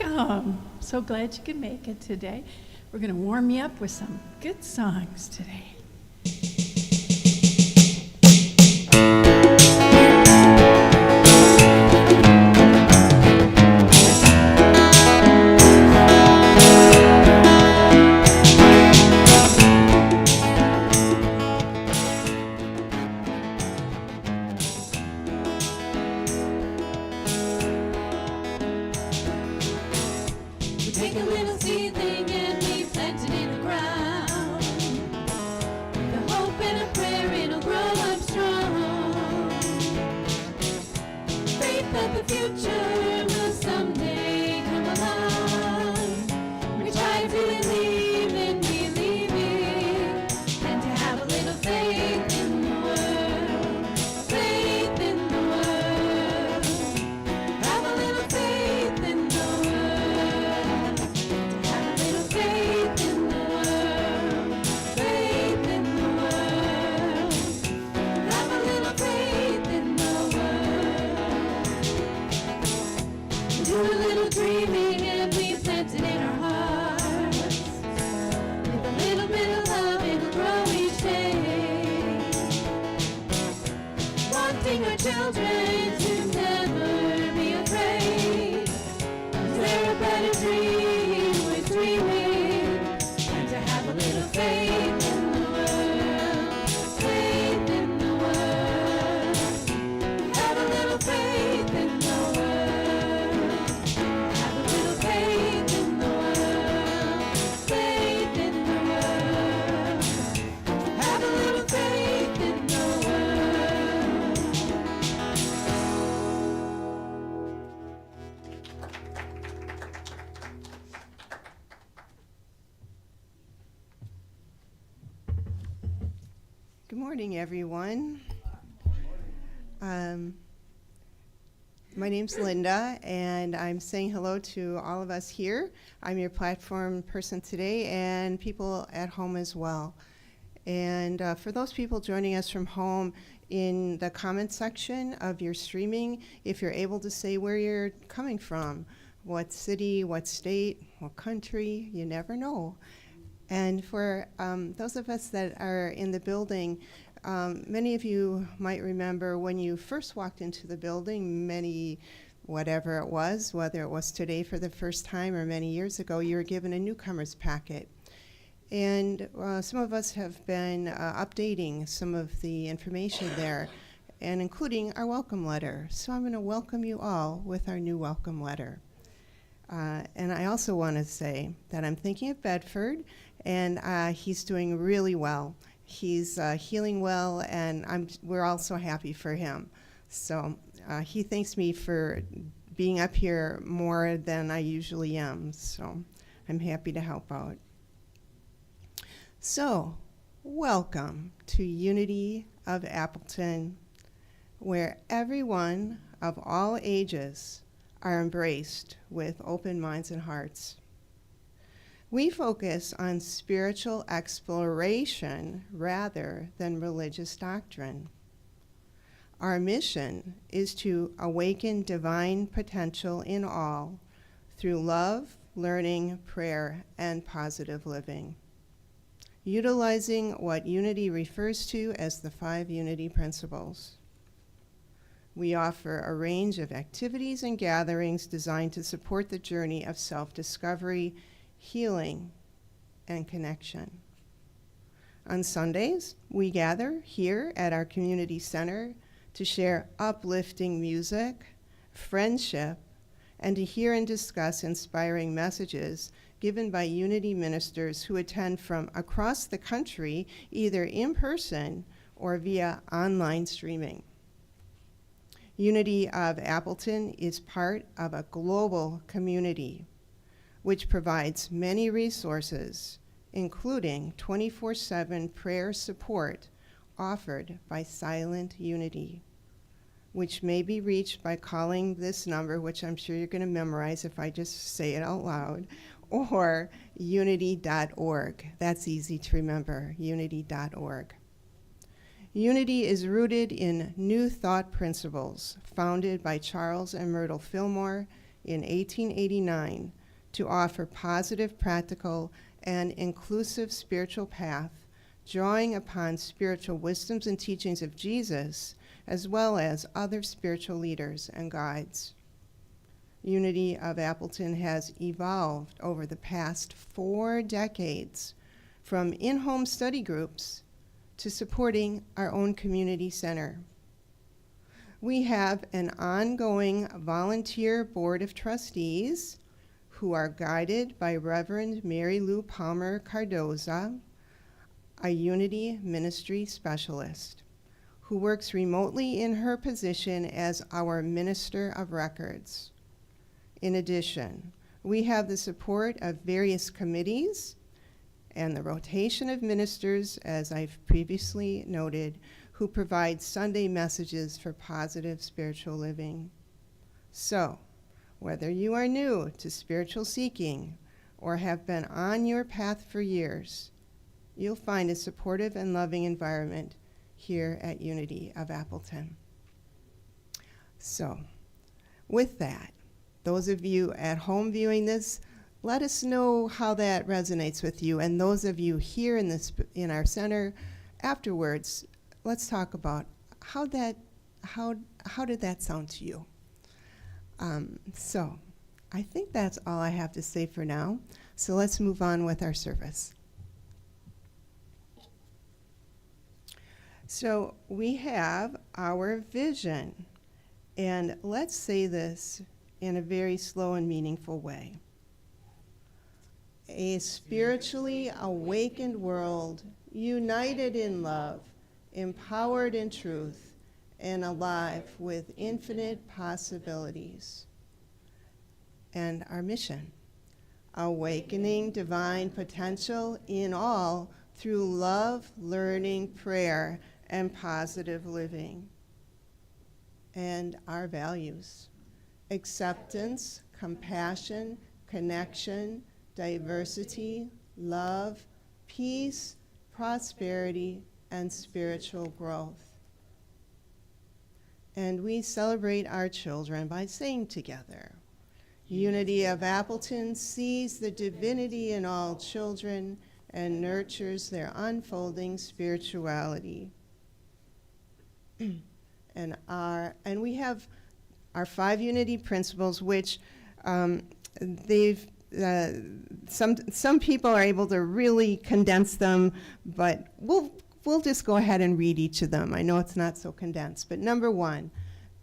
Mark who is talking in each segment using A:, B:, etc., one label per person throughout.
A: Welcome. So glad you could make it today. We're going to warm you up with some good songs today.
B: Good morning, everyone. My name's Linda, and I'm saying hello to all of us here. I'm your platform person today, and people at home as well. And for those people joining us from home, in the comment section of your streaming, if you're able to say where you're coming from, what city, what state, what country, you never know. And for those of us that are in the building, many of you might remember when you first walked into the building, whatever it was, whether it was today for the first time or many years ago, you were given a newcomer's packet. And some of us have been updating some of the information there, and including our welcome letter. So I'm going to welcome you all with our new welcome letter. And I also want to say that I'm thinking of Bedford, and he's doing really well. He's healing well, and we're all so happy for him. So he thanks me for being up here more than I usually am, so I'm happy to help out. So, welcome to Unity of Appleton, where everyone of all ages are embraced with open minds and hearts. We focus on spiritual exploration rather than religious doctrine. Our mission is to awaken divine potential in all through love, learning, prayer, and positive living, utilizing what Unity refers to as the 5 Unity principles. We offer a range of activities and gatherings designed to support the journey of self-discovery, healing, and connection. On Sundays, we gather here at our community center to share uplifting music, friendship, and to hear and discuss inspiring messages given by Unity ministers who attend from across the country, either in person or via online streaming. Unity of Appleton is part of a global community which provides many resources, including 24/7 prayer support offered by Silent Unity, which may be reached by calling this number, which I'm sure you're going to memorize if I just say it out loud, or unity.org. That's easy to remember, unity.org. Unity is rooted in New Thought principles founded by Charles and Myrtle Fillmore in 1889 to offer positive, practical, and inclusive spiritual path, drawing upon spiritual wisdoms and teachings of Jesus, as well as other spiritual leaders and guides. Unity of Appleton has evolved over the past 4 decades from in-home study groups to supporting our own community center. We have an ongoing volunteer board of trustees who are guided by Reverend Marylou Palmer Cardoza, a Unity Ministry specialist, who works remotely in her position as our Minister of Records. In addition, we have the support of various committees and the rotation of ministers, as I've previously noted, who provide Sunday messages for positive spiritual living. So, whether you are new to spiritual seeking or have been on your path for years, you'll find a supportive and loving environment here at Unity of Appleton. So, with that, those of you at home viewing this, let us know how that resonates with you. And those of you here in our center, afterwards, let's talk about how did that sound to you? So I think that's all I have to say for now. So let's move on with our service. So we have our vision. And let's say this in a very slow and meaningful way. A spiritually awakened world, united in love, empowered in truth, and alive with infinite possibilities. And our mission, awakening divine potential in all through love, learning, prayer, and positive living. And our values, acceptance, compassion, connection, diversity, love, peace, prosperity, and spiritual growth. And we celebrate our children by saying together, Unity of Appleton sees the divinity in all children and nurtures their unfolding spirituality. And we have our 5 unity principles, which some people are able to really condense them, but we'll just go ahead and read each of them. I know it's not so condensed, but number 1,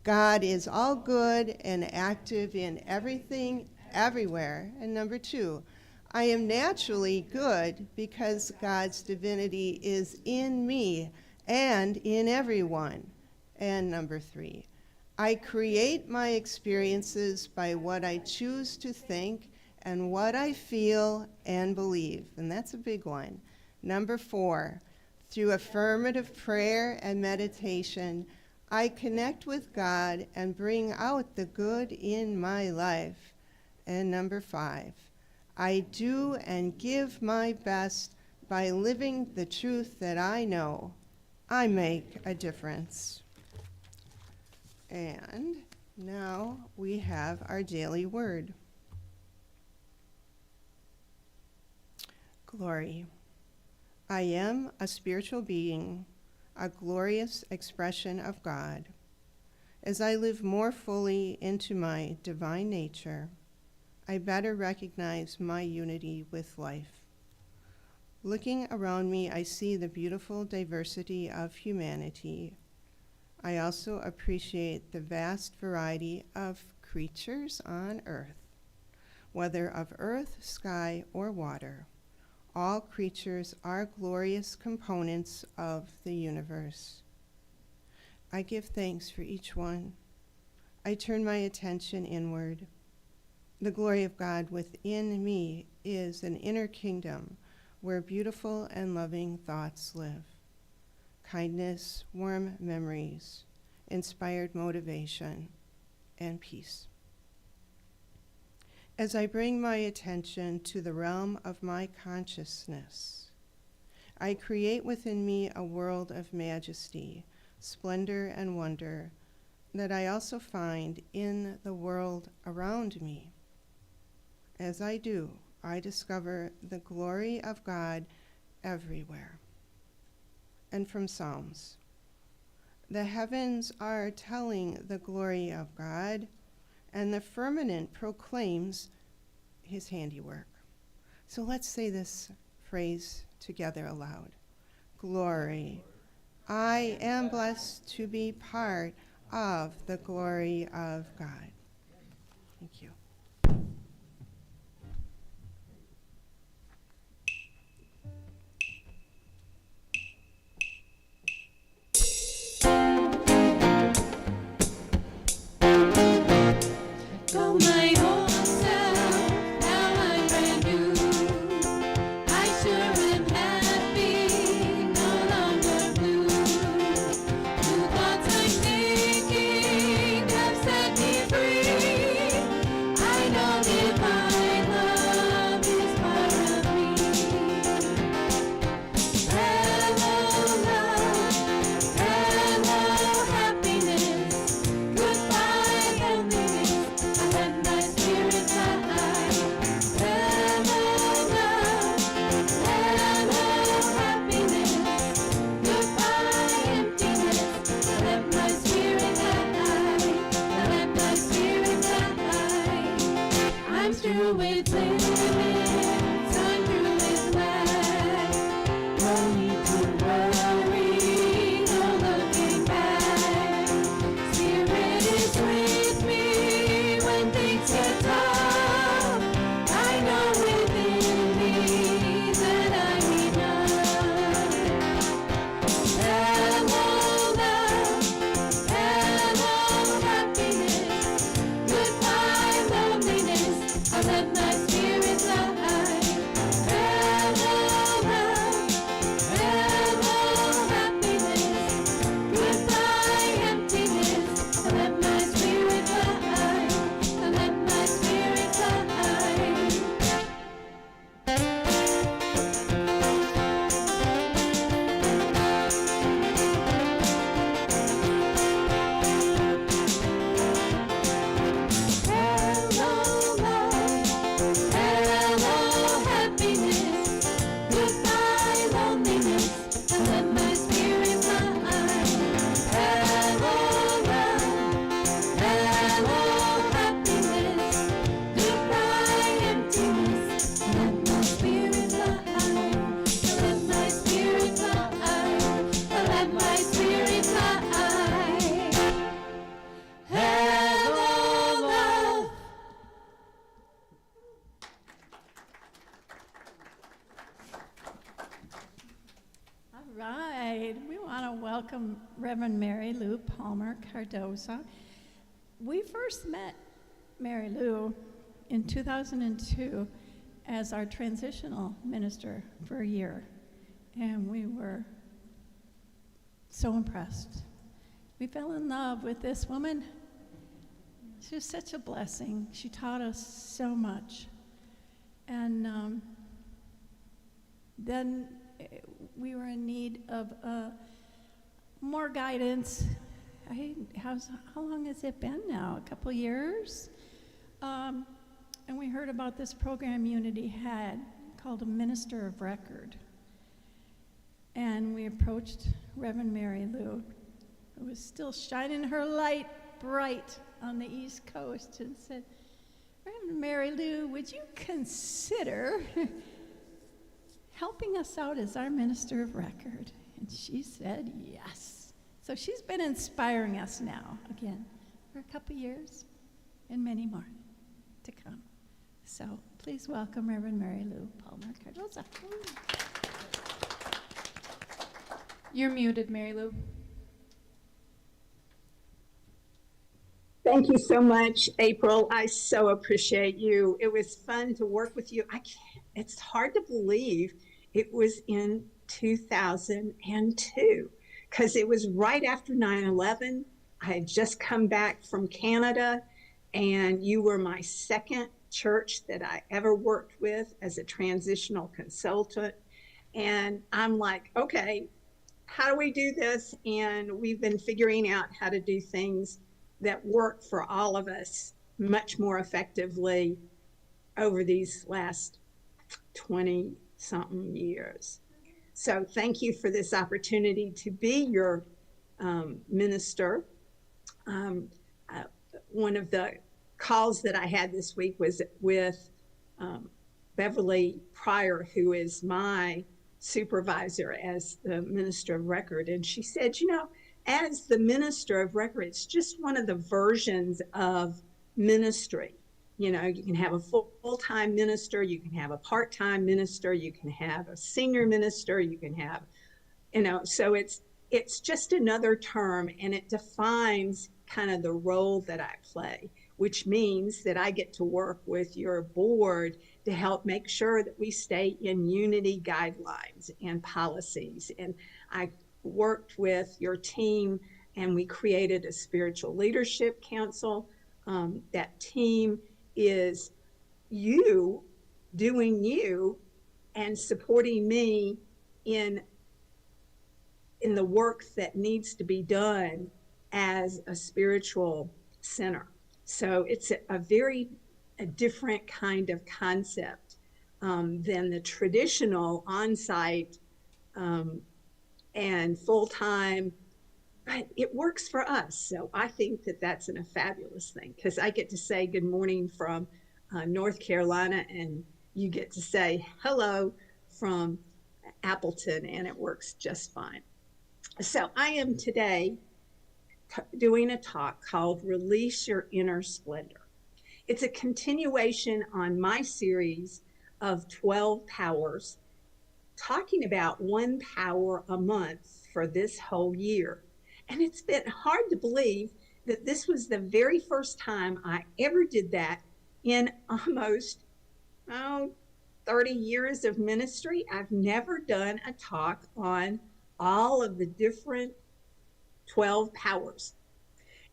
B: God is all good and active in everything, everywhere. And number 2, I am naturally good because God's divinity is in me and in everyone. And number 3, I create my experiences by what I choose to think and what I feel and believe. And that's a big one. Number 4, through affirmative prayer and meditation, I connect with God and bring out the good in my life. And number 5, I do and give my best by living the truth that I know. I make a difference. And now we have our daily word. Glory. I am a spiritual being, a glorious expression of God. As I live more fully into my divine nature, I better recognize my unity with life. Looking around me, I see the beautiful diversity of humanity. I also appreciate the vast variety of creatures on earth, whether of earth, sky, or water. All creatures are glorious components of the universe. I give thanks for each one. I turn my attention inward. The glory of God within me is an inner kingdom where beautiful and loving thoughts live. Kindness, warm memories, inspired motivation, and peace. As I bring my attention to the realm of my consciousness, I create within me a world of majesty, splendor, and wonder that I also find in the world around me. As I do, I discover the glory of God everywhere. And from Psalms, the heavens are telling the glory of God, and the firmament proclaims his handiwork. So let's say this phrase together aloud. Glory. I am blessed to be part of the glory of God. Thank you.
A: Go my whole self, now I'm brand new. I sure am happy, no longer blue. New thoughts I'm thinking have set me free. I know divine love is part of me. Hello love, hello happiness, goodbye loneliness. I let my spirit fly. Hello love, hello happiness, goodbye emptiness. I let my spirit fly. I let my spirit fly. I'm through with limits, I'm through with lack. No need to worry, no looking back. Spirit is with me when things get tough. I know within me that I'm enough. Hello love, hello happiness, goodbye loneliness. I let my spirit fly. Hello love, hello happiness, goodbye emptiness. I let my spirit fly. I let my spirit fly. Hello love, hello happiness, goodbye loneliness. I let my spirit fly. Hello love, hello happiness, goodbye emptiness. I let my spirit fly. I let my spirit fly. I let my spirit fly. Hello love. All right, we want to welcome Reverend Marylou Palmer Cardoza. We first met Marylou in 2002 as our transitional minister for a year, and we were so impressed. We fell in love with this woman. She was such a blessing. She taught us so much. And then we were in need of more guidance. How long has it been now? A couple years? And we heard about this program Unity had called a Minister of Record. And we approached Reverend Marylou, who was still shining her light bright on the East Coast, and said, Reverend Marylou, would you consider helping us out as our Minister of Record? And she said yes. So she's been inspiring us now, again, for a couple years, and many more to come. So please welcome Reverend Marylou Palmer Cardoza.
C: You're muted, Marylou.
D: Thank you so much, April. I so appreciate you. It was fun to work with you. It's hard to believe it was in 2002 because it was right after 9/11. I had just come back from Canada, and you were my second church that I ever worked with as a transitional consultant. And I'm like, okay, how do we do this? And we've been figuring out how to do things that work for all of us much more effectively over these last 20 something years. So thank you for this opportunity to be your minister. One of the calls that I had this week was with Beverly Pryor, who is my supervisor as the minister of record. And she said, you know, as the minister of record, it's just one of the versions of ministry. You know, you can have a full-time minister, you can have a part-time minister, you can have a senior minister, you can have, you know, so it's just another term, and it defines kind of the role that I play, which means that I get to work with your board to help make sure that we stay in unity guidelines and policies. And I worked with your team, and we created a spiritual leadership council. That team is you doing you and supporting me in the work that needs to be done as a spiritual center. So it's a very different kind of concept than the traditional on-site and full-time, but it works for us. So I think that that's a fabulous thing, because I get to say good morning from North Carolina, and you get to say hello from Appleton, and it works just fine. So I am today doing a talk called Release Your Inner Splendor. It's a continuation on my series of 12 powers, talking about one power a month for this whole year. And it's been hard to believe that this was the very first time I ever did that in almost 30 years of ministry. I've never done a talk on all of the different 12 powers.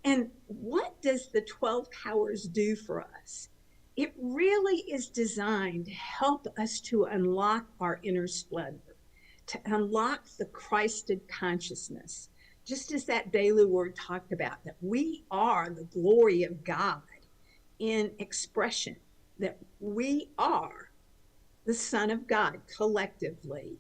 D: And what does the 12 powers do for us? It really is designed to help us to unlock our inner splendor, to unlock the Christed consciousness, just as that daily word talked about, that we are the glory of God in expression, that we are the Son of God collectively.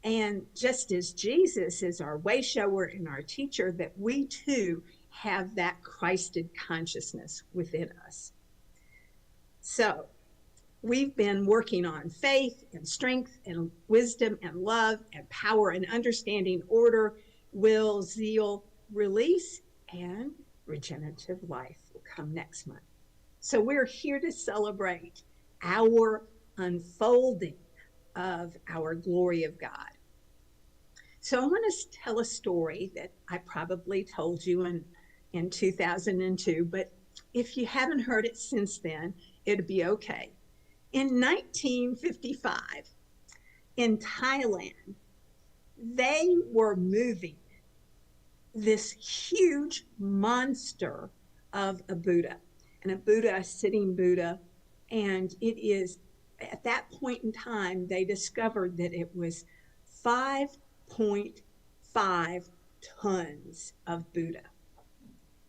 D: And just as Jesus is our way shower and our teacher, that we too have that Christed consciousness within us. So we've been working on faith and strength and wisdom and love and power and understanding, order, will, zeal, release, and regenerative life will come next month. So we're here to celebrate our unfolding of our glory of God. So I want to tell a story that I probably told you in 2002, but if you haven't heard it since then, it'll be okay. In 1955, in Thailand, they were moving this huge monster of a Buddha, and a Buddha, a sitting Buddha, and it is, at that point in time, they discovered that it was 5.5 tons of Buddha.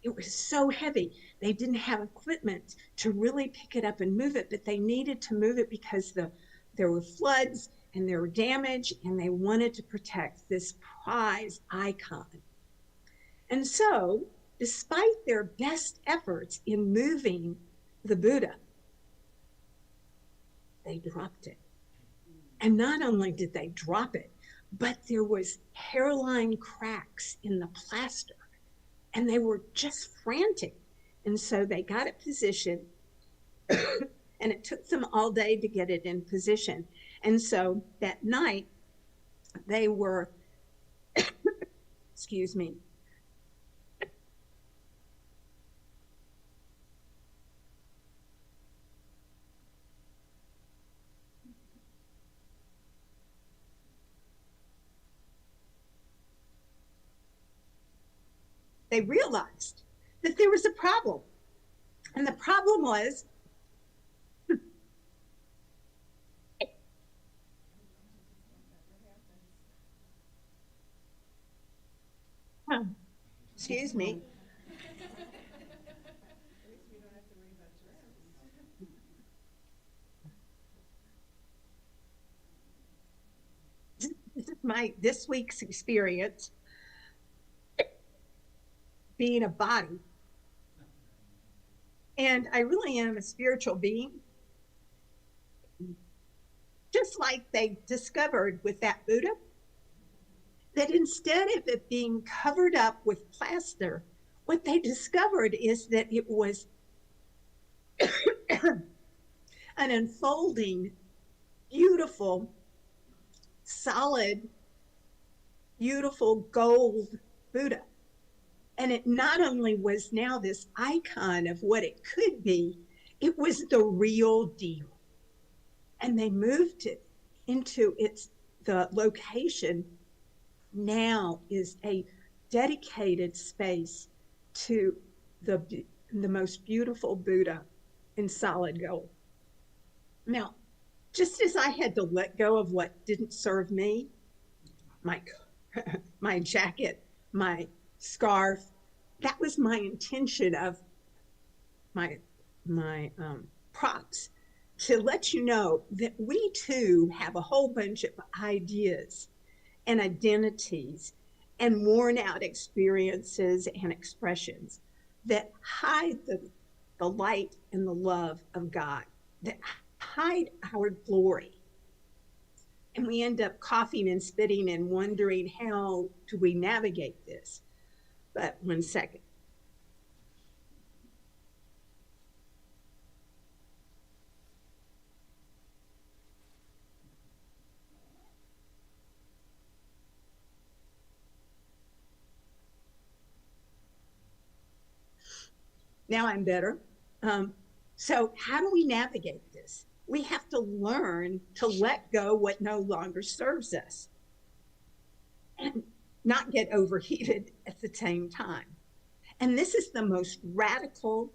D: It was so heavy. They didn't have equipment to really pick it up and move it, but they needed to move it because there were floods and there were damage, and they wanted to protect this prize icon. And so, despite their best efforts in moving the Buddha, they dropped it. And not only did they drop it, but there was hairline cracks in the plaster, and they were just frantic. And so they got it positioned, and it took them all day to get it in position. And so that night, they were, excuse me, they realized that there was a problem. And the problem was excuse me. my this week's experience being a body. And I really am a spiritual being. Just like they discovered with that Buddha, that instead of it being covered up with plaster, what they discovered is that it was an unfolding, beautiful, solid, beautiful gold Buddha. And it not only was now this icon of what it could be, it was the real deal. And they moved it into the location now is a dedicated space to the most beautiful Buddha in solid gold. Now, just as I had to let go of what didn't serve me, my jacket, my scarf, that was my intention of my props, to let you know that we too have a whole bunch of ideas and identities and worn out experiences and expressions that hide the light and the love of God, that hide our glory. And we end up coughing and spitting and wondering, how do we navigate this? But 1 second. Now I'm better. So how do we navigate this? We have to learn to let go what no longer serves us and not get overheated at the same time. And this is the most radical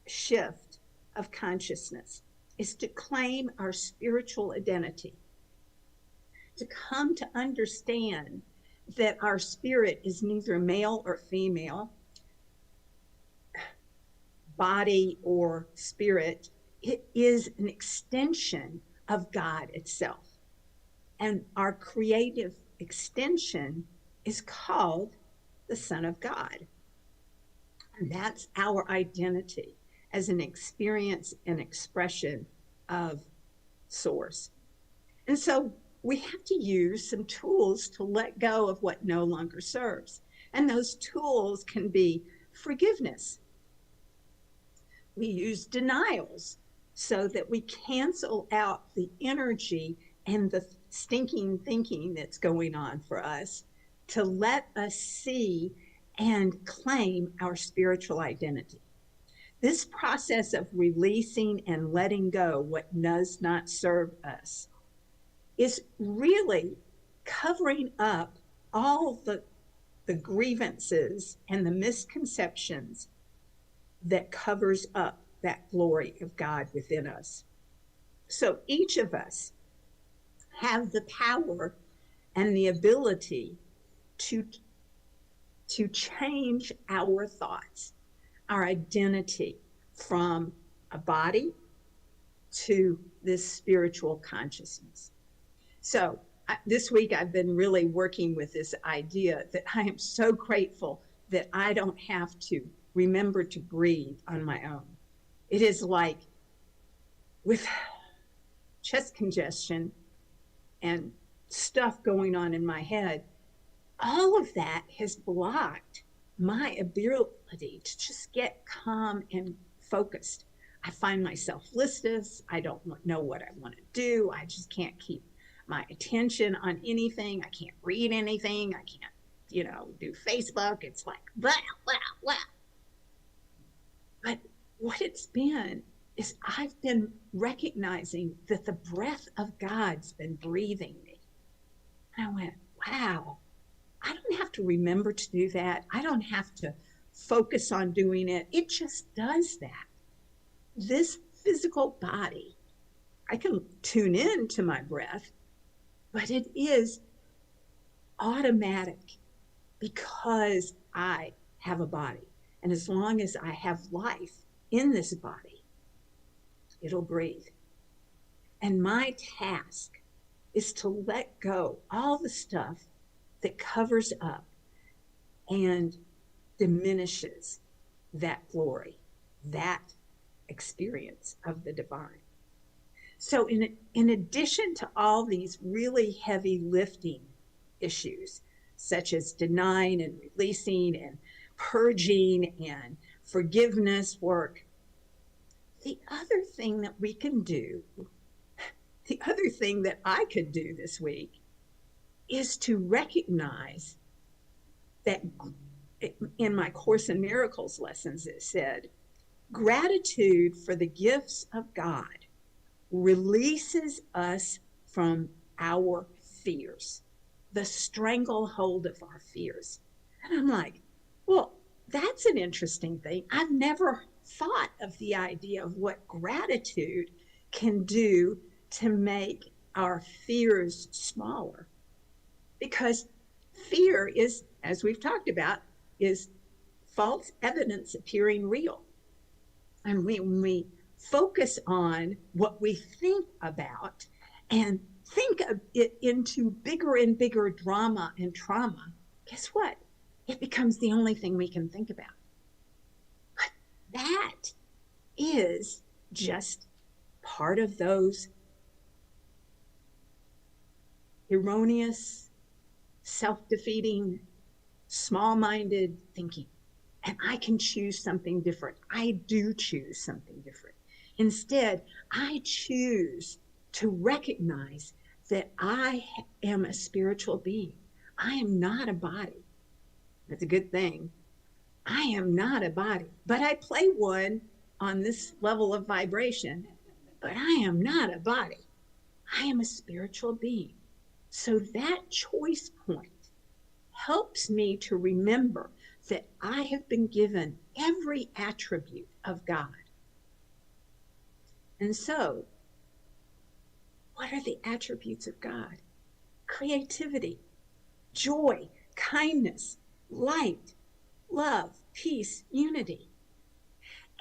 D: shift of consciousness, is to claim our spiritual identity, to come to understand that our spirit is neither male or female, body or spirit. It is an extension of God itself. And our creative extension is called the Son of God. And that's our identity as an experience and expression of Source. And so we have to use some tools to let go of what no longer serves. And those tools can be forgiveness. We use denials so that we cancel out the energy and the stinking thinking that's going on for us, to let us see and claim our spiritual identity. This process of releasing and letting go what does not serve us is really covering up all the grievances and the misconceptions that covers up that glory of God within us. So each of us have the power and the ability to change our thoughts, our identity, from a body to this spiritual consciousness. So this week I've been really working with this idea that I am so grateful that I don't have to remember to breathe on my own. It is like with chest congestion and stuff going on in my head, all of that has blocked my ability to just get calm and focused. I find myself listless. I don't know what I want to do. I just can't keep my attention on anything. I can't read anything. I can't, do Facebook. It's like, blah, blah, blah. But what it's been is I've been recognizing that the breath of God's been breathing me. And I went, wow, I don't have to remember to do that. I don't have to focus on doing it. It just does that. This physical body, I can tune in to my breath, but it is automatic because I have a body. And as long as I have life in this body, it'll breathe. And my task is to let go all the stuff that covers up and diminishes that glory, that experience of the divine. So in addition to all these really heavy lifting issues, such as denying and releasing and purging and forgiveness work, the other thing that we can do, the other thing that I could do this week, is to recognize that in my Course in Miracles lessons, it said, gratitude for the gifts of God releases us from our fears, the stranglehold of our fears. And I'm like, well, that's an interesting thing. I've never thought of the idea of what gratitude can do to make our fears smaller. Because fear is, as we've talked about, is false evidence appearing real. And when we focus on what we think about and think of it into bigger and bigger drama and trauma, guess what? It becomes the only thing we can think about. But that is just part of those erroneous, self-defeating, small-minded thinking. And I can choose something different. I do choose something different. Instead, I choose to recognize that I am a spiritual being. I am not a body. That's a good thing. I am not a body, but I play one on this level of vibration, but I am not a body. I am a spiritual being. So that choice point helps me to remember that I have been given every attribute of God. And so, what are the attributes of God? Creativity, joy, kindness, light, love, peace, unity.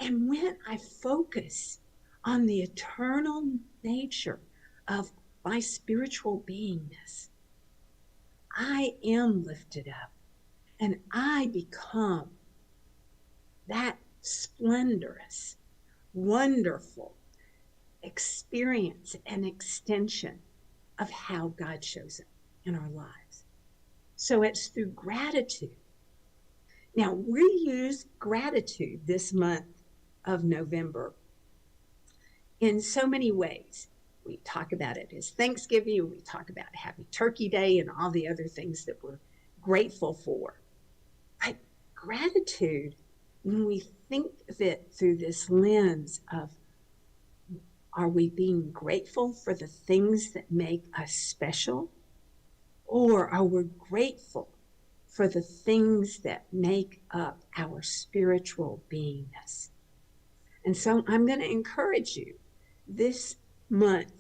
D: And when I focus on the eternal nature of my spiritual beingness, I am lifted up and I become that splendorous, wonderful experience and extension of how God shows up in our lives. So it's through gratitude. Now, we use gratitude this month of November in so many ways. We talk about it as Thanksgiving, we talk about Happy Turkey Day and all the other things that we're grateful for. But gratitude, when we think of it through this lens of, are we being grateful for the things that make us special? Or are we grateful for the things that make up our spiritual beingness? And so I'm going to encourage you this month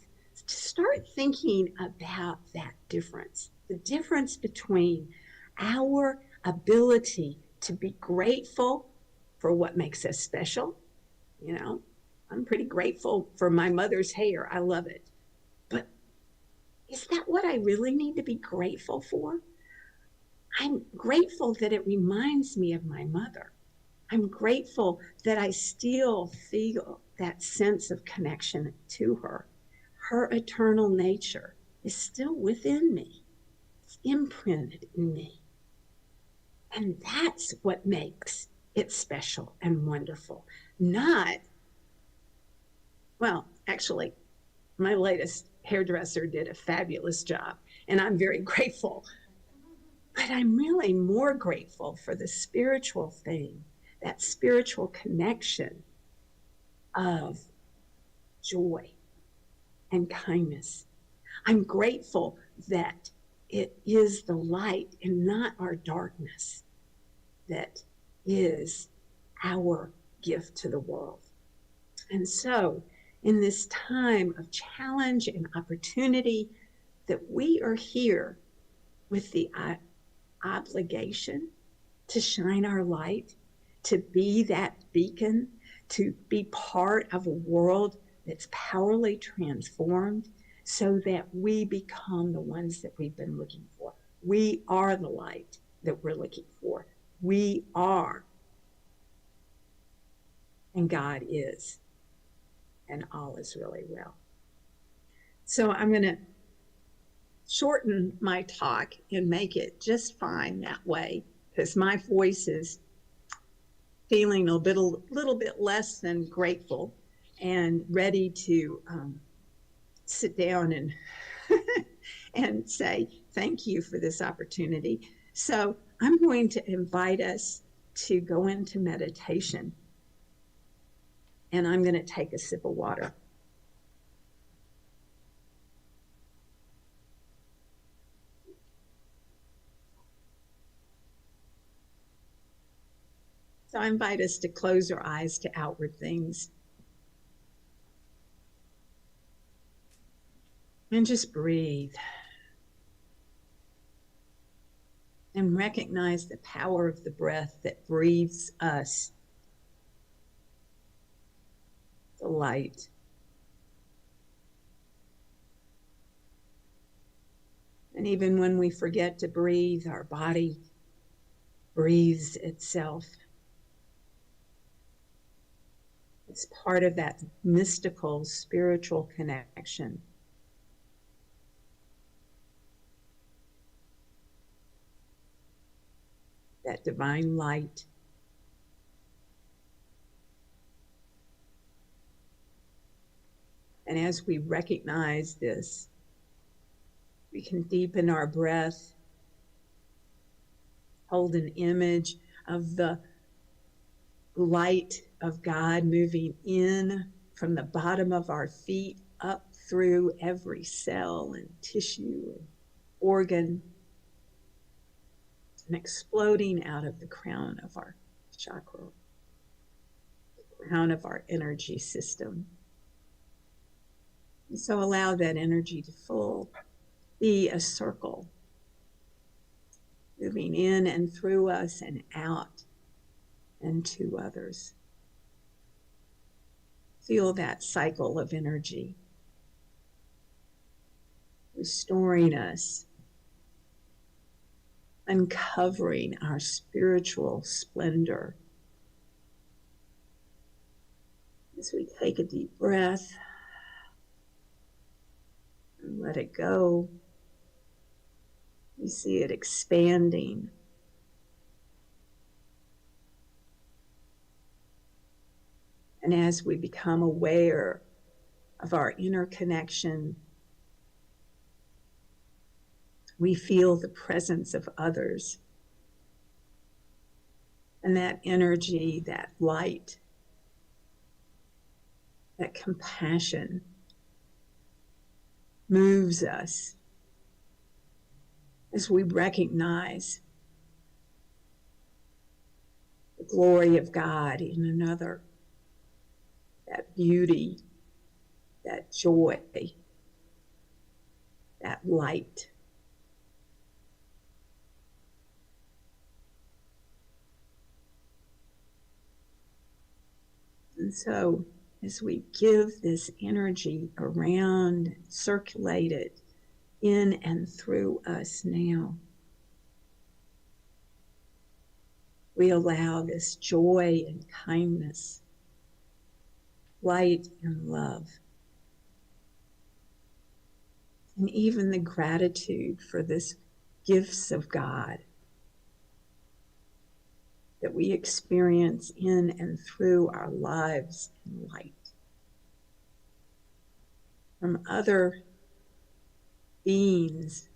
D: to start thinking about that difference, the difference between our ability to be grateful for what makes us special. You know, I'm pretty grateful for my mother's hair. I love it. But is that what I really need to be grateful for? I'm grateful that it reminds me of my mother. I'm grateful that I still feel that sense of connection to her. Her eternal nature is still within me. It's imprinted in me. And that's what makes it special and wonderful. Not, well, actually, my latest hairdresser did a fabulous job, and I'm very grateful. But I'm really more grateful for the spiritual thing, that spiritual connection of joy and kindness. I'm grateful that it is the light and not our darkness that is our gift to the world. And so, in this time of challenge and opportunity, that we are here with the obligation to shine our light, to be that beacon, to be part of a world that's powerfully transformed, so that we become the ones that we've been looking for. We are the light that we're looking for. We are, and God is, and all is really well. So I'm going to shorten my talk and make it just fine that way, because my voice is feeling a little bit less than grateful and ready to sit down and and say thank you for this opportunity. So I'm going to invite us to go into meditation, and I'm going to take a sip of water. So I invite us to close our eyes to outward things and just breathe and recognize the power of the breath that breathes us the light. And even when we forget to breathe, our body breathes itself. It's part of that mystical, spiritual connection. That divine light. And as we recognize this, we can deepen our breath, hold an image of the light of God moving in from the bottom of our feet up through every cell and tissue and organ, and exploding out of the crown of our chakra, the crown of our energy system. And so allow that energy to be a circle, moving in and through us and out and to others. Feel that cycle of energy, restoring us, uncovering our spiritual splendor. As we take a deep breath and let it go, we see it expanding. And as we become aware of our inner connection, we feel the presence of others. And that energy, that light, that compassion moves us as we recognize the glory of God in another, that beauty, that joy, that light. And so as we give this energy around, circulate it in and through us now, we allow this joy and kindness, light and love, and even the gratitude for this gifts of God that we experience in and through our lives in light from other beings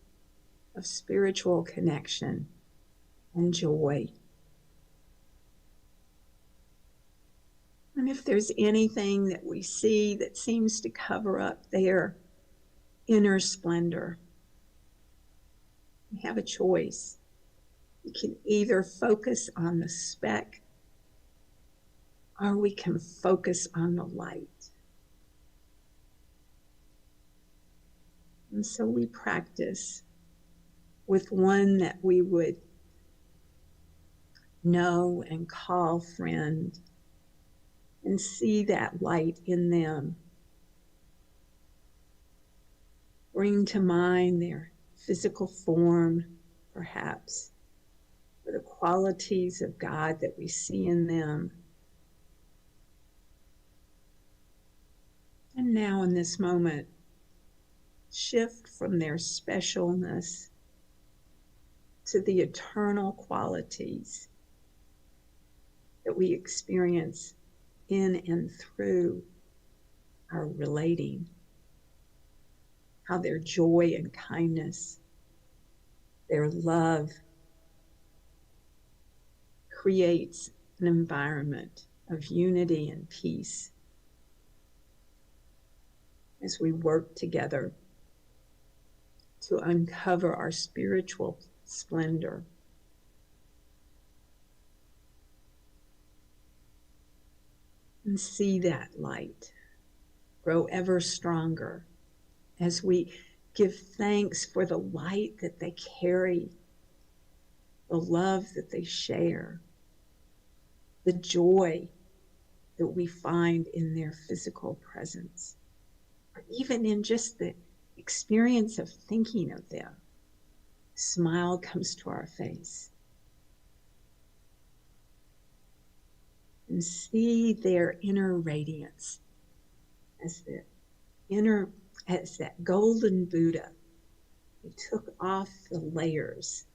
D: of spiritual connection and joy. And if there's anything that we see that seems to cover up their inner splendor, we have a choice. We can either focus on the speck, or we can focus on the light. And so we practice with one that we would know and call friend, and see that light in them. bring to mind their physical form, perhaps, or the qualities of God that we see in them. And now in this moment, shift from their specialness to the eternal qualities that we experience in and through our relating, how their joy and kindness, their love creates an environment of unity and peace as we work together to uncover our spiritual splendor. And see that light grow ever stronger as we give thanks for the light that they carry, the love that they share, the joy that we find in their physical presence, or even in just the experience of thinking of them. A smile comes to our face. And see their inner radiance as that golden Buddha who took off the layers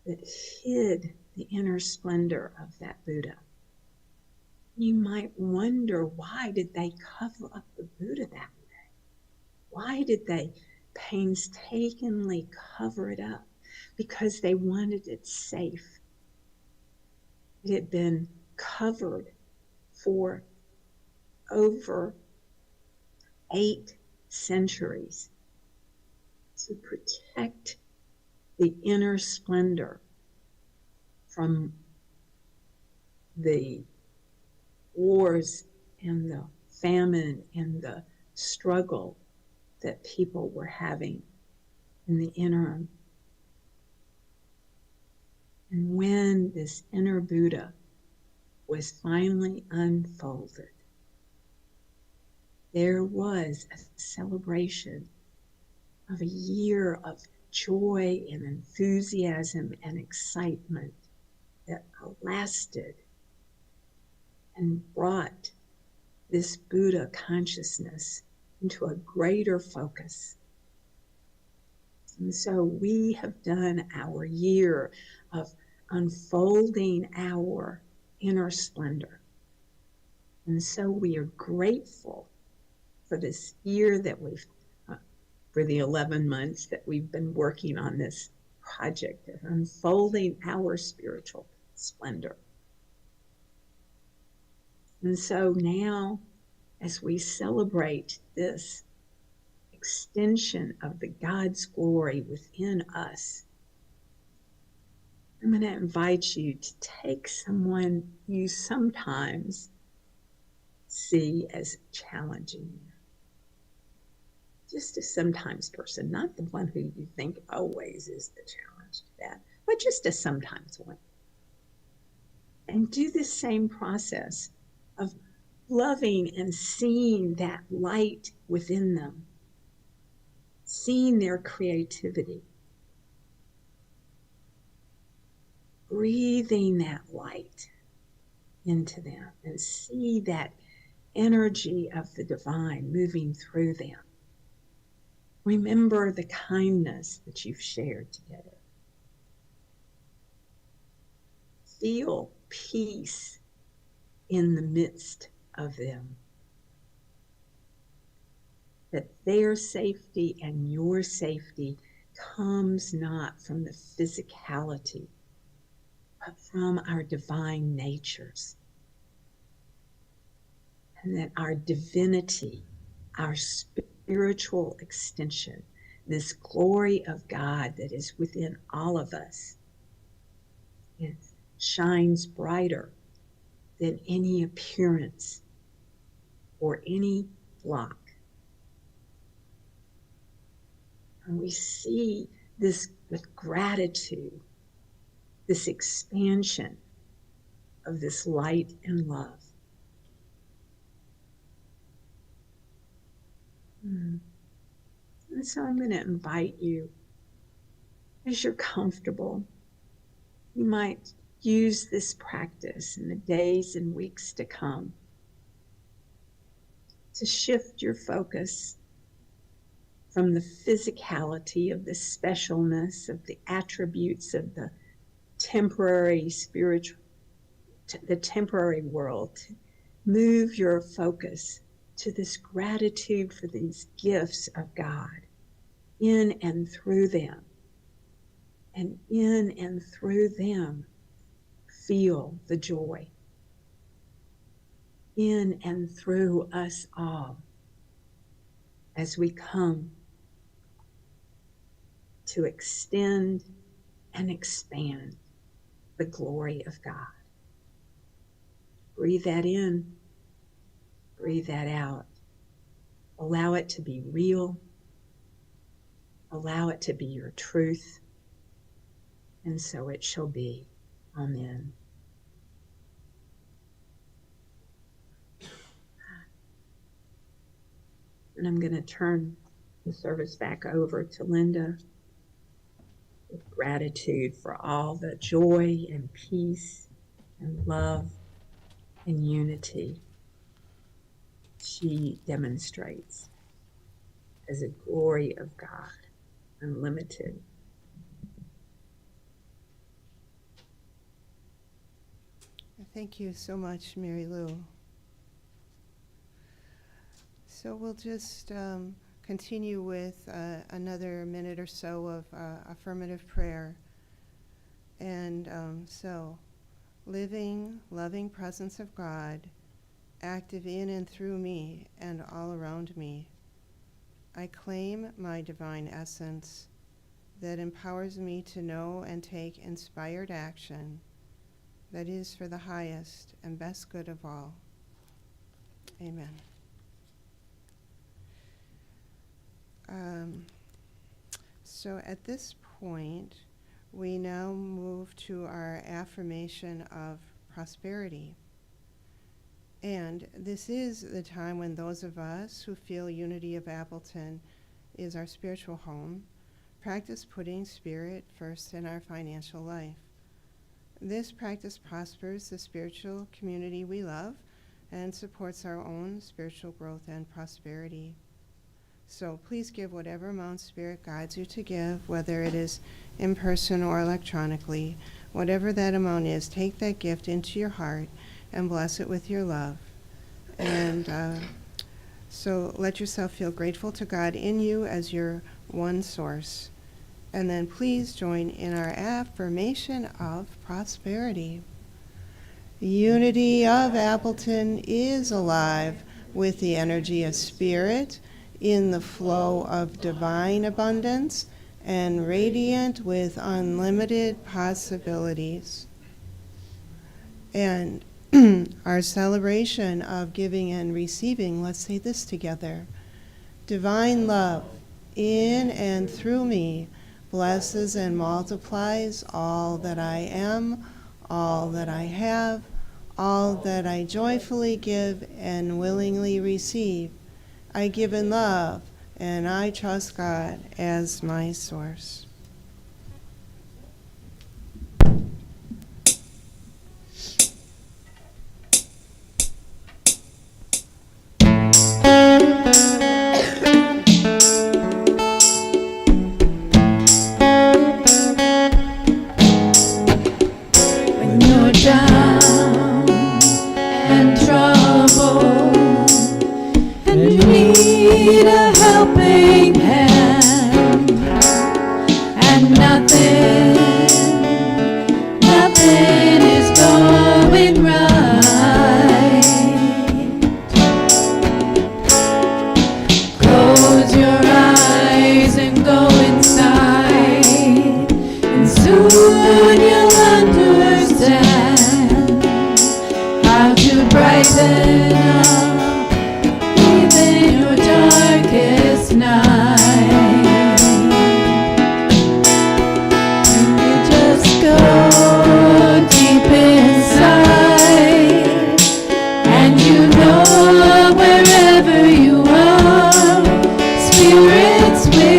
D: that hid the inner splendor of that Buddha. You might wonder, why did they cover up the Buddha that way? Why did they painstakingly cover it up? Because they wanted it safe. It had been covered for over 8 centuries to protect the inner splendor from the wars and the famine and the struggle that people were having in the interim. And when this inner Buddha was finally unfolded, there was a celebration of a year of joy and enthusiasm and excitement that lasted and brought this Buddha consciousness into a greater focus. And so we have done our year of unfolding our inner splendor. And so we are grateful for this year that we've, for the 11 months that we've been working on this project of unfolding our spiritual splendor. And so now, as we celebrate this extension of the God's glory within us, I'm going to invite you to take someone you sometimes see as challenging you. Just a sometimes person, not the one who you think always is the challenge to that, but just a sometimes one. And do this same process of loving and seeing that light within them, seeing their creativity, breathing that light into them, and see that energy of the divine moving through them. Remember the kindness that you've shared together. Feel peace in the midst of them. That their safety and your safety comes not from the physicality, but from our divine natures. And that our divinity, our spiritual extension, this glory of God that is within all of us, it shines brighter than any appearance or any block. And we see this with gratitude, this expansion of this light and love. And so I'm going to invite you, as you're comfortable, you might use this practice in the days and weeks to come to shift your focus from the physicality of the specialness of the attributes of the temporary spiritual, the temporary world. Move your focus to this gratitude for these gifts of God in and through them. And in and through them, feel the joy. In and through us all, as we come to extend and expand the glory of God. Breathe that in, breathe that out. Allow it to be real. Allow it to be your truth. And so it shall be. Amen. And I'm going to turn the service back over to Linda with gratitude for all the joy and peace and love and unity she demonstrates as a glory of God, unlimited.
B: Thank you so much, Marylou. So we'll just continue with another minute or so of affirmative prayer. And so, living, loving presence of God, active in and through me and all around me. I claim my divine essence that empowers me to know and take inspired action that is for the highest and best good of all. Amen. So at this point, we now move to our affirmation of prosperity. And this is the time when those of us who feel Unity of Appleton is our spiritual home practice putting spirit first in our financial life. This practice prospers the spiritual community we love and supports our own spiritual growth and prosperity. So please give whatever amount Spirit guides you to give, whether it is in person or electronically. Whatever that amount is, take that gift into your heart and bless it with your love. And so let yourself feel grateful to God in you as your one source. And then please join in our affirmation of prosperity. The Unity of Appleton is alive with the energy of Spirit, in the flow of divine abundance, and radiant with unlimited possibilities. And our celebration of giving and receiving, let's say this together. Divine love in and through me blesses and multiplies all that I am, all that I have, all that I joyfully give and willingly receive. I give in love, and I trust God as my source.
A: When you're down and troubled, and you need a helping hand, and nothing is going right. Close your eyes and go inside, and soon you'll understand how to brighten up even your darkest night. You just go deep inside, and you know wherever you are, Spirit's with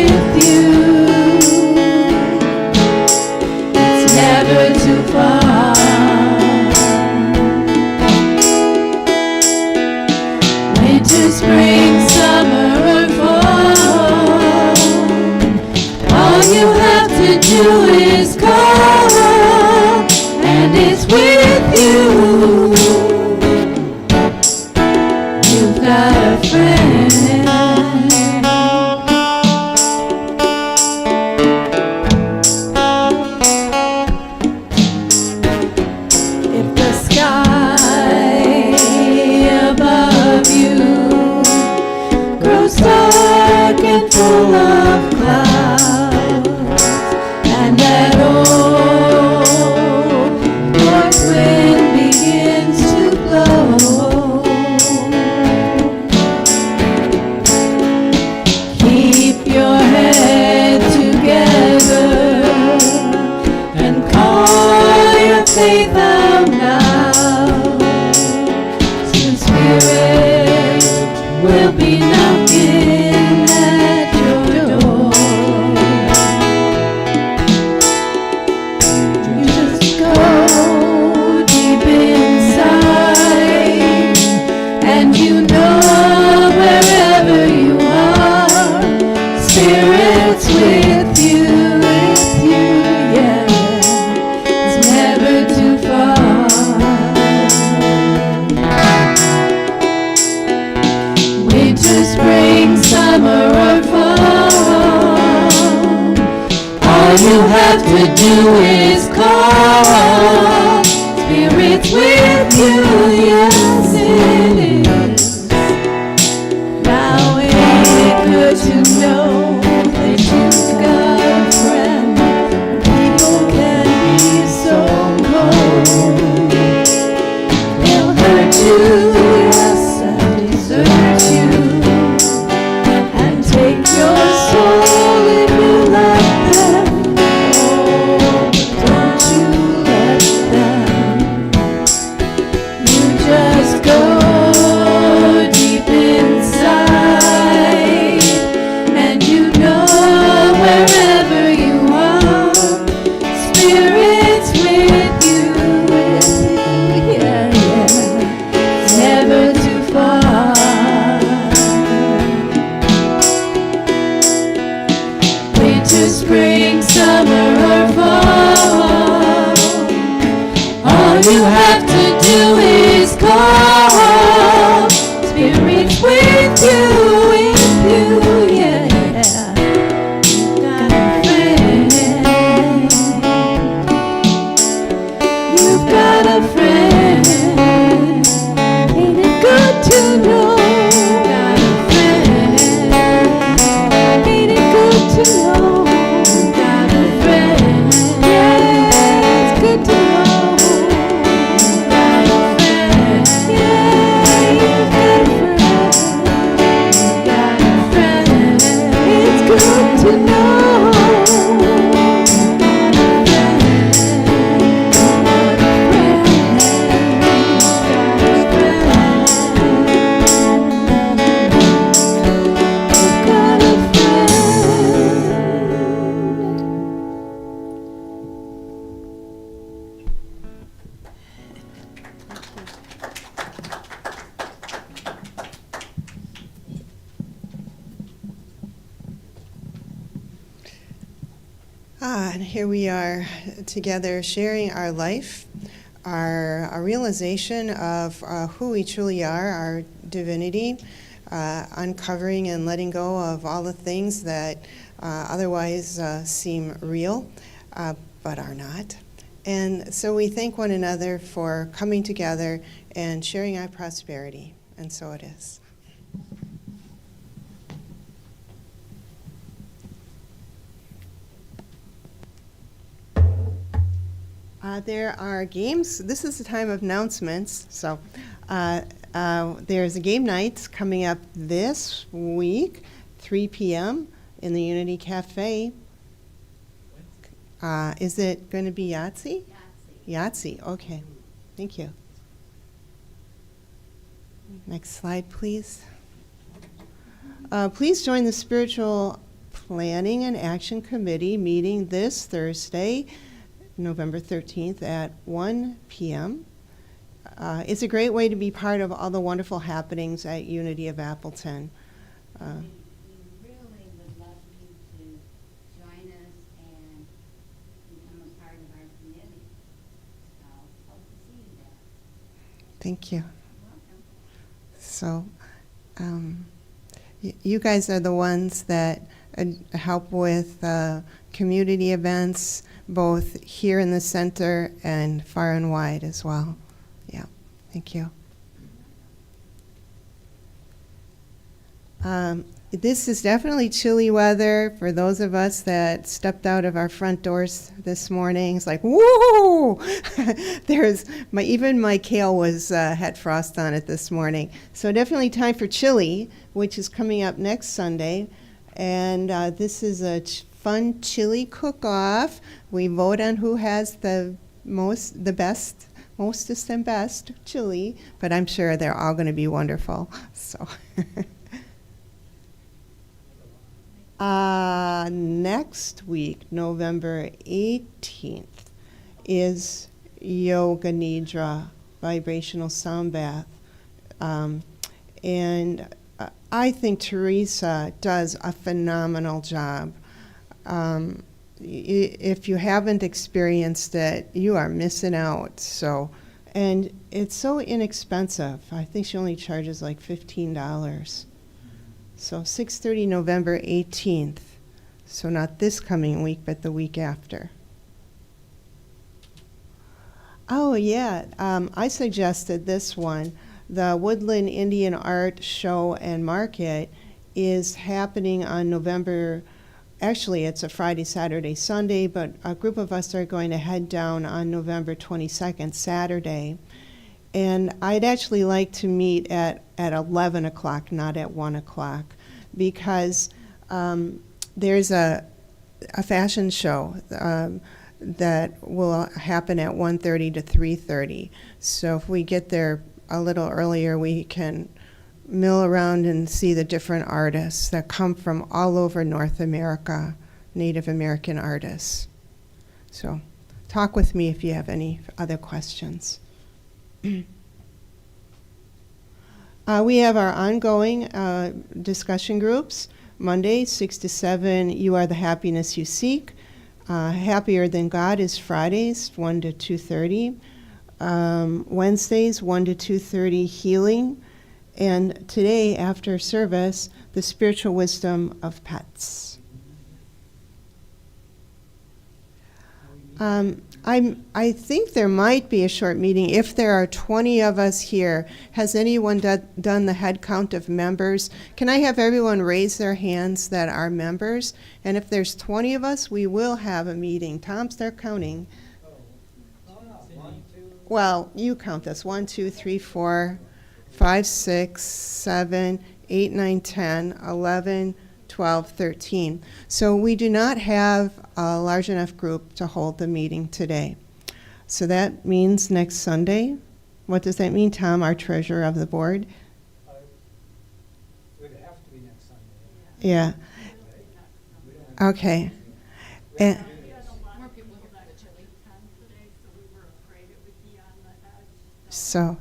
A: full of clouds, and that old north wind begins to blow. Keep your head together and call your faith out now. Soon Spirit will be knocking at your door. You just go deep inside, and you know wherever you are, Spirit's with you, yeah. It's never too far. Winter, spring, summer, or fall, all you have to do is call. Spirit's with you, yes it is. Now ain't it good to know that you've got a friend? People can be so cold. They'll hurt you, yes, and desert you, and take your soul if you let them. Oh, don't you let them. You just go deep inside, and you know wherever you are, Spirit's with you, yeah, yeah. It's never too far. Winter, spring, summer, or fall, all you have to do is call. Spirit's with you, yeah, yeah. You've got a friend. Ain't it good to know? Got a friend. Ain't it good to know? Got a friend. Yeah, it's good to know. Got a friend. Yeah, you've got a friend. Got a friend. It's good to know.
B: And here we are together sharing our life, our realization of who we truly are, our divinity, uncovering and letting go of all the things that otherwise seem real, but are not. And so we thank one another for coming together and sharing our prosperity, and so it is. There are games. This is the time of announcements. So there's a game night coming up this week, 3 p.m. in the Unity Cafe. Is it going to be Yahtzee? Yahtzee, okay. Thank you. Next slide, please. Please join the Spiritual Planning and Action Committee meeting this Thursday, November 13th at 1 p.m. It's a great way to be part of all the wonderful happenings at Unity of Appleton.
E: We really would love you to join us and become a part of our committee. So hope to see you there.
B: Thank you.
E: Welcome.
B: So you guys are the ones that help with community events, both here in the center and far and wide as well. Yeah, thank you. This is definitely chilly weather for those of us that stepped out of our front doors this morning. It's like, whoa! Even my kale had frost on it this morning. So definitely time for chili, which is coming up next Sunday. And this is a fun chili cook-off. We vote on who has the mostest and best chili, but I'm sure they're all going to be wonderful. So. Next week, November 18th, is Yoga Nidra, vibrational sound bath. And I think Teresa does a phenomenal job. If you haven't experienced it, you are missing out. So, and it's so inexpensive. I think she only charges like $15. So 6:30, November 18th. So not this coming week, but the week after. Oh yeah, I suggested this one. The Woodland Indian Art Show and Market is happening on November, actually it's a Friday, Saturday, Sunday, but a group of us are going to head down on November 22nd, Saturday. And I'd actually like to meet at 11 o'clock, not at 1 o'clock, because there's a fashion show that will happen at 1:30 to 3:30. So if we get there a little earlier, we can mill around and see the different artists that come from all over North America, Native American artists. So talk with me if you have any other questions. We have our ongoing discussion groups. Monday, 6 to 7, You Are the Happiness You Seek. Happier Than God is Fridays, 1 to 2:30. Wednesdays, 1 to 2:30, Healing. And today, after service, The Spiritual Wisdom of Pets. I think there might be a short meeting. If there are 20 of us here, has anyone done the head count of members? Can I have everyone raise their hands that are members? And if there's 20 of us, we will have a meeting. Tom, start counting. Well, you count us. 1, 2, 3, 4, 5, 6, 7, 8, 9, 10, 11, 12, 13. So we do not have a large enough group to hold the meeting today. So that means next Sunday. What does that mean, Tom, our treasurer of the board?
F: It would have to be next Sunday.
B: Yeah. Okay. And so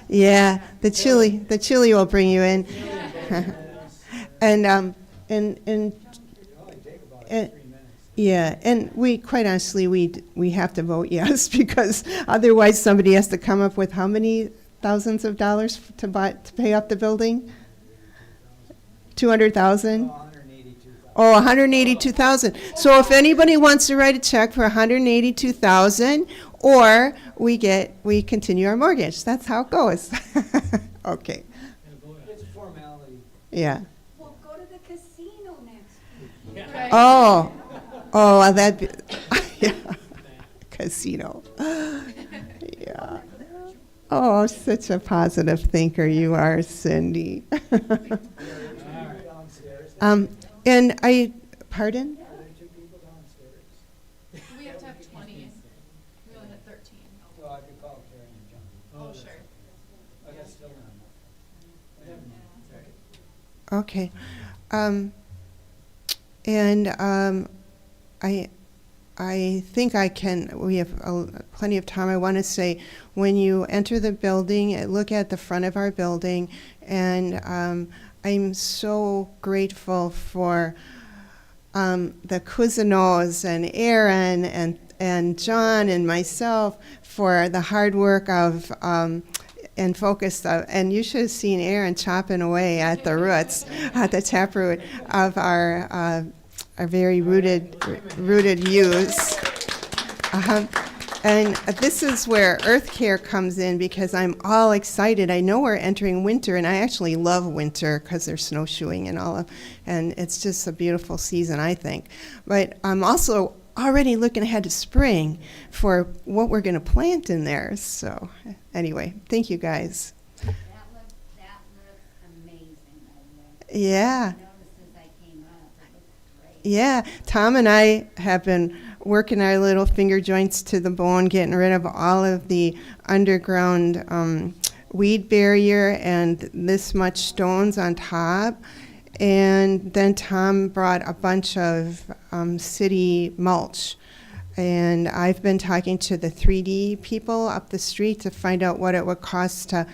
B: yeah, the chili will bring you in. and yeah, and we quite honestly we have to vote yes because otherwise somebody has to come up with how many thousands of dollars to pay up the building? 200,000. Oh, 182,000. So if anybody wants to write a check for 182,000, or we continue our mortgage. That's how it goes. Okay.
F: It's a formality.
B: Yeah.
E: Well, go to the casino next week.
B: Oh, that yeah. Casino. Yeah. Oh, such a positive thinker you are, Cindy. And pardon?
C: We have to have 20. We only had 13.
F: Well, I could call Karen and John.
C: Oh, sure.
F: But that's still not enough.
B: Okay. I think we have plenty of time. I want to say, when you enter the building, look at the front of our building, and I'm so grateful for the Cousineaus and Aaron and John and myself for the hard work of and focus. And you should have seen Aaron chopping away at the roots, at the taproot of our very rooted views. And this is where Earth Care comes in because I'm all excited. I know we're entering winter, and I actually love winter because there's snowshoeing and all of, and it's just a beautiful season, I think. But I'm also already looking ahead to spring for what we're going to plant in there. So anyway, thank you guys.
E: That looks amazing, by the way.
B: Yeah.
E: I noticed as I came up, it looks great.
B: Yeah, Tom and I have been working our little finger joints to the bone, getting rid of all of the underground weed barrier and this much stones on top. And then Tom brought a bunch of city mulch. And I've been talking to the 3D people up the street to find out what it would cost to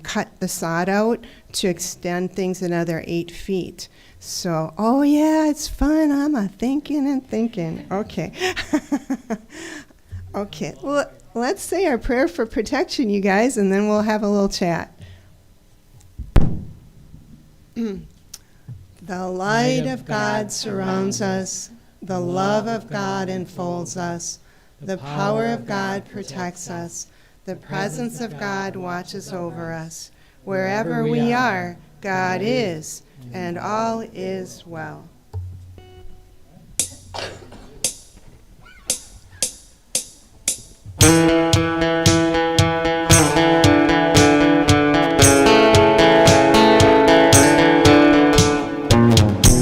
B: cut the sod out to extend things another 8 feet. So, oh yeah, it's fun. I'm a thinking and thinking. Okay. Okay. Well, let's say our prayer for protection, you guys, and then we'll have a little chat. The light of God surrounds us. The love of God enfolds us. The power of God protects us. The presence of God watches over us. Wherever we are, God is, and all is well.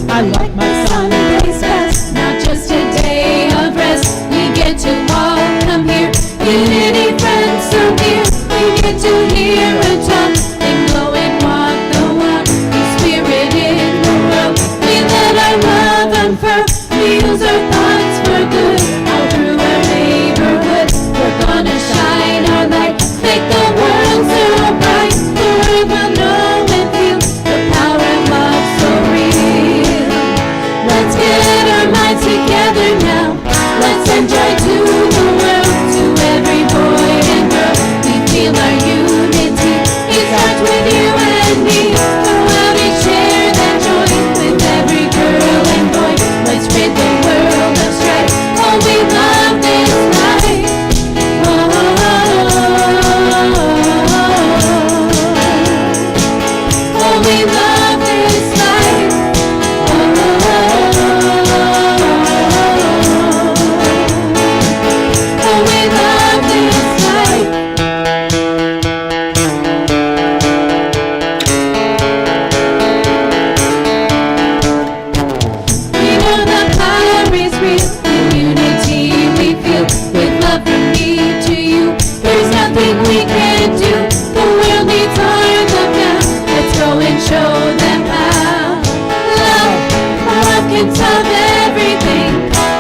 A: I like my Sundays best, not just a day of rest. We get to all come here, unity friends so near. We get to hear a talk and go and walk the walk. The spirit in the world, we let our love unfurl. We use our thoughts for good, all through our neighborhood. We're gonna shine our light, make the world so bright. The world will know and feel the power of love so real. Let's get our minds together now. Let's enjoy to the world, to every boy and girl. We feel our unity. It starts with you and me. Go out and share that joy with every girl and boy. Let's rid the world of strife. Oh, we love this life. Oh, oh, we love this life. Oh, we love this life. We know the power is real, in unity we feel, with love from me to you. There's nothing we can do, the world needs our love now. Let's go and show them how. Love can solve everything.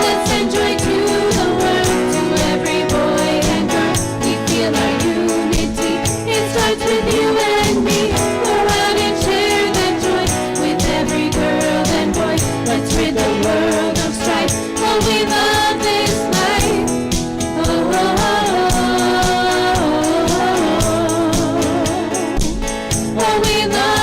A: Let's enjoy to the world, to every boy and girl. We feel our unity, it starts with you and me. Go out and share that joy with every girl and boy. Let's rid the world of strife. Oh, we love this life. Oh, oh, oh, oh, oh, oh. Oh, we love